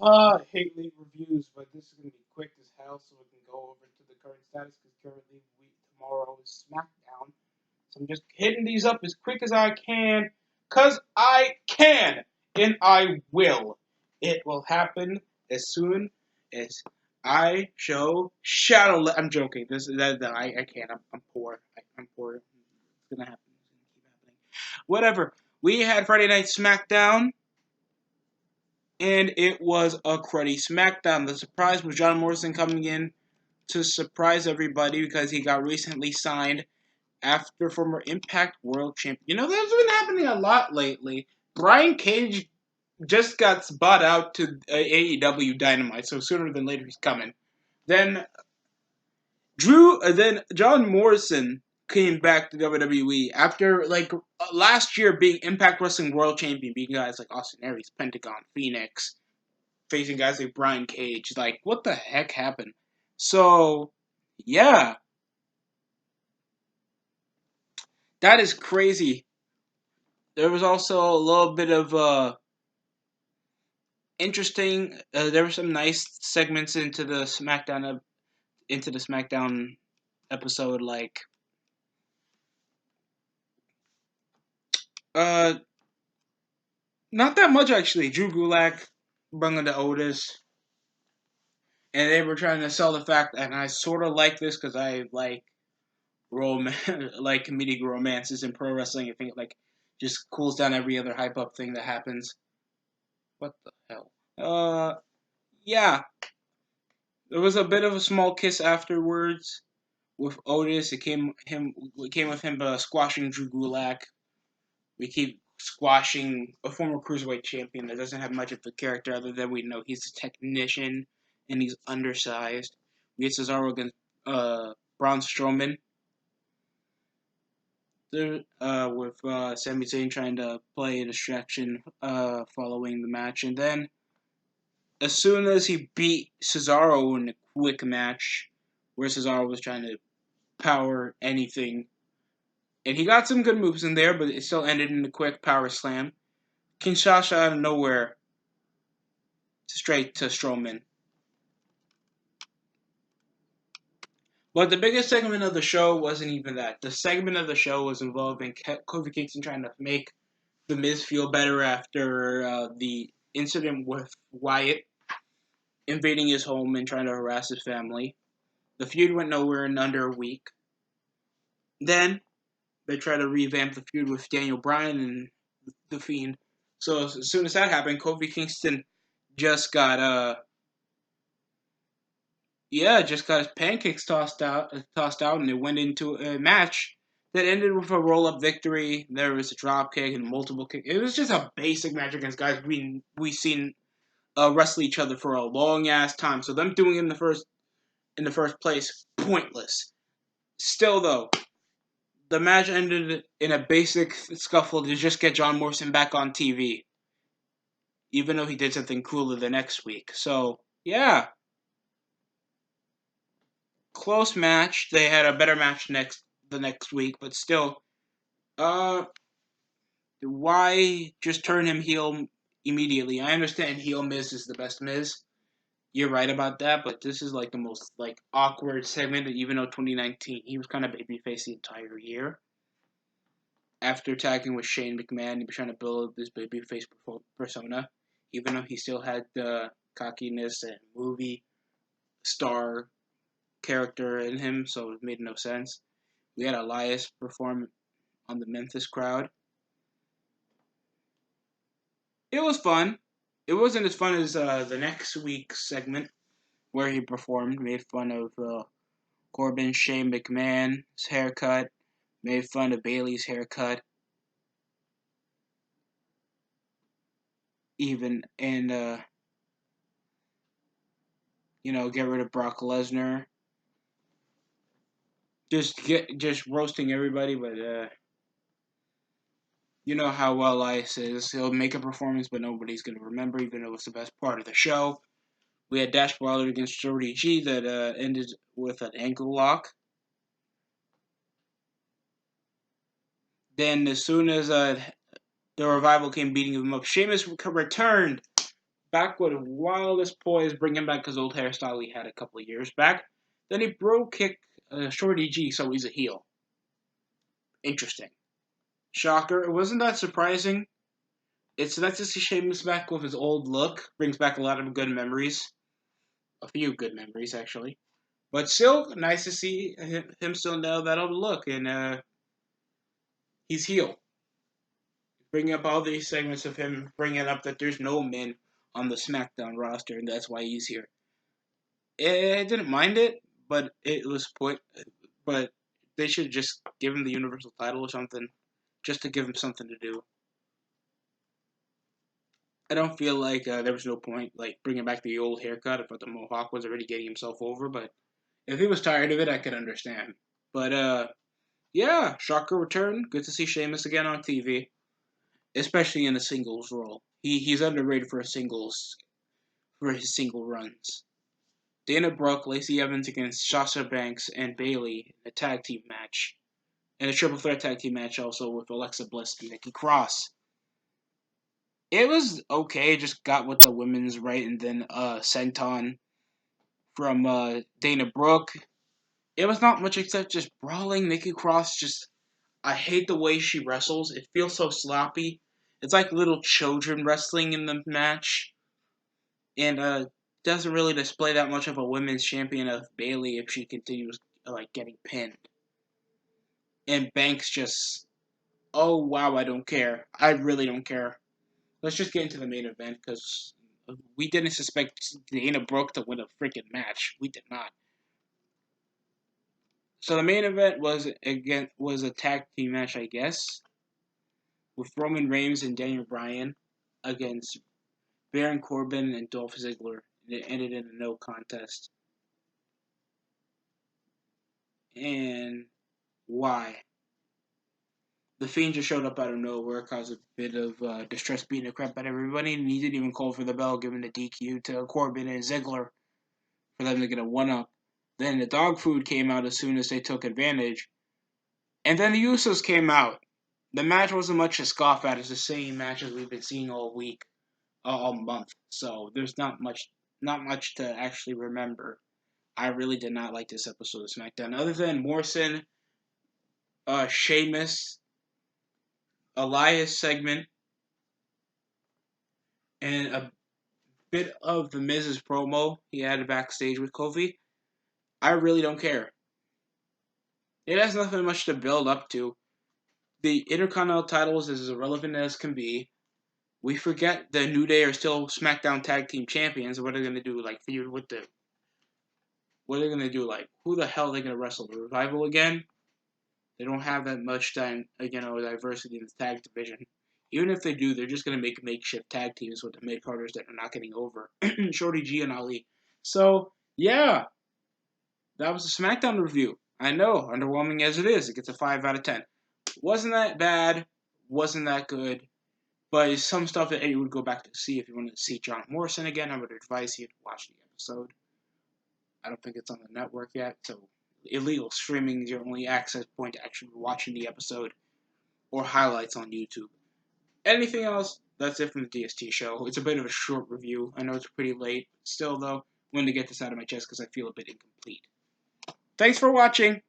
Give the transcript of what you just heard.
I hate late reviews, but this is going to be quick as hell so we can go over to the current status because currently tomorrow is Smackdown. So I'm just hitting these up as quick as I can because I can and I will. It will happen as soon as I show Shadow. I'm joking. I can't. I'm poor. I'm poor. It's gonna happen. It's gonna keep happening. Whatever. We had Friday Night Smackdown and it was a cruddy SmackDown. The surprise was John Morrison coming in to surprise everybody because he got recently signed after former Impact World Champion. You know, that's been happening a lot lately. Brian Cage just got bought out to AEW Dynamite, so sooner than later he's coming. Then then John Morrison came back to WWE after last year being Impact Wrestling World Champion, beating guys like Austin Aries, Pentagon, Phoenix, facing guys like Brian Cage. Like, what the heck happened? So, yeah, that is crazy. There was also a little bit of interesting. There were some nice segments into the SmackDown episode, like uh, not that much actually. Drew Gulak brought to Otis, and they were trying to sell the fact, and I sort of like this because I like like comedic romances in pro wrestling. I think it just cools down every other hype up thing that happens. What the hell? Yeah. There was a bit of a small kiss afterwards with Otis. It came with him squashing Drew Gulak. We keep squashing a former cruiserweight champion that doesn't have much of a character other than we know he's a technician and he's undersized. We get Cesaro against Braun Strowman. With Sami Zayn trying to play a distraction following the match. And then, as soon as he beat Cesaro in a quick match, where Cesaro was trying to power anything, and he got some good moves in there, but it still ended in a quick power slam. Kinshasa out of nowhere, straight to Strowman. But the biggest segment of the show wasn't even that. The segment of the show was involving Kofi Kingston trying to make The Miz feel better after the incident with Wyatt invading his home and trying to harass his family. The feud went nowhere in under a week. Then they tried to revamp the feud with Daniel Bryan and The Fiend. So as soon as that happened, Kofi Kingston just got just got his pancakes tossed out, and it went into a match that ended with a roll up victory. There was a drop kick and multiple kick. It was just a basic match against guys we seen wrestle each other for a long ass time. So them doing it in the first place, pointless. Still though, the match ended in a basic scuffle to just get John Morrison back on TV, even though he did something cooler the next week. So yeah, close match. They had a better match the next week, but still, uh, why just turn him heel immediately? I understand heel Miz is the best Miz. You're right about that, but this is like the most awkward segment. Even though 2019 he was kind of babyface the entire year. After tagging with Shane McMahon, he was trying to build this babyface persona, even though he still had the cockiness and movie star character in him, so it made no sense. We had Elias perform on the Memphis crowd. It was fun. It wasn't as fun as the next week's segment where he performed, made fun of Corbin, Shane McMahon's haircut, made fun of Bailey's haircut, even and get rid of Brock Lesnar. Just roasting everybody, but you know how well Elias is. He'll make a performance, but nobody's gonna remember, even though it's the best part of the show. We had Dash Wilder against Jody G that ended with an ankle lock. Then, as soon as the revival came beating him up, Sheamus returned back with wildest poise, bringing back his old hairstyle he had a couple of years back. Then he bro kicked Shorty G, so he's a heel. Interesting. Shocker. It wasn't that surprising. It's nice to see Sheamus back with his old look. Brings back a lot of good memories. A few good memories, actually. But still, nice to see him still know that old look. And he's heel. Bringing up all these segments of him bringing up that there's no men on the SmackDown roster, and that's why he's here. I didn't mind it, but it was But they should just give him the Universal title or something, just to give him something to do. I don't feel like there was no point like bringing back the old haircut. I thought the Mohawk was already getting himself over, but if he was tired of it, I could understand. But yeah, shocker return. Good to see Sheamus again on TV, especially in a singles role. He's underrated for his single runs. Dana Brooke, Lacey Evans against Sasha Banks and Bayley in a tag team match, and a triple threat tag team match also with Alexa Bliss and Nikki Cross. It was okay, just got with the women's right, and then senton from Dana Brooke. It was not much except just brawling. Nikki Cross just, I hate the way she wrestles. It feels so sloppy. It's like little children wrestling in the match, and doesn't really display that much of a women's champion of Bayley if she continues like getting pinned. And Banks just, oh wow, I don't care. I really don't care. Let's just get into the main event because we didn't suspect Dana Brooke to win a freaking match. We did not. So the main event was a tag team match, I guess, with Roman Reigns and Daniel Bryan against Baron Corbin and Dolph Ziggler. It ended in a no contest. And why? The Fiend just showed up out of nowhere, caused a bit of distress, beating the crap out of everybody, and he didn't even call for the bell, giving the DQ to Corbin and Ziggler for them to get a one-up. Then the dog food came out as soon as they took advantage. And then the Usos came out. The match wasn't much to scoff at. It's the same matches we've been seeing all week, all month. So there's not much to actually remember. I really did not like this episode of SmackDown, other than Morrison, Sheamus, Elias segment, and a bit of the Miz's promo he had backstage with Kofi. I really don't care. It has nothing much to build up to. The Intercontinental titles is as irrelevant as can be. We forget the New Day are still SmackDown Tag Team Champions. What are they gonna do? Like feud with the? What are they gonna do? Like who the hell are they gonna wrestle? The Revival again? They don't have that much time, diversity in the tag division. Even if they do, they're just gonna make makeshift tag teams with the mid carders that are not getting over. Shorty G and Ali. So yeah, that was a SmackDown review. I know, underwhelming as it is, it gets a 5 out of 10. Wasn't that bad? Wasn't that good? But it's some stuff that you would go back to see if you wanted to see John Morrison again. I would advise you to watch the episode. I don't think it's on the network yet, so illegal streaming is your only access point to actually watching the episode or highlights on YouTube. Anything else? That's it from the DST show. It's a bit of a short review. I know it's pretty late. Still, though, I wanted to get this out of my chest because I feel a bit incomplete. Thanks for watching.